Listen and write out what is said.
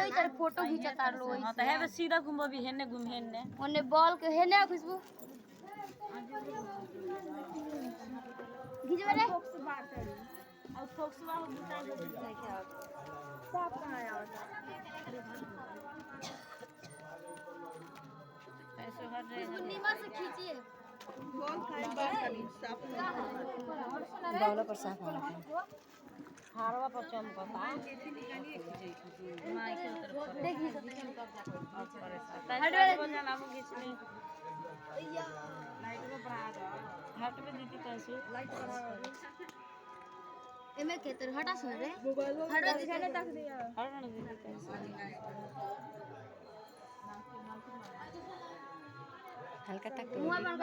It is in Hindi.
ई तर फोटो खींचता लो हां त हेबे सीधा घुमबो भी हेने घुम हेने ओने बॉल के हेने खुशबू खींचबे रे फोक्स बात करी और फोक्सवा हो बुता दे दिखाई के आवत साफ कहां आवत ऐसे हट खुशबू नीमा से खींचिए बॉल खाए बात करी साफ बावला पर साफ होना हारवा पर चमकता माई के तरफ देखिए अब करे तन बन जाना हम खींचनी लाइट को बढ़ा दो हट में दीदी कैसे लाइट बढ़ा एमे के तर हटा सुन रे हटवा दिखाने तक दिया हट ना दीदी कैसे हल्का तक मुंह में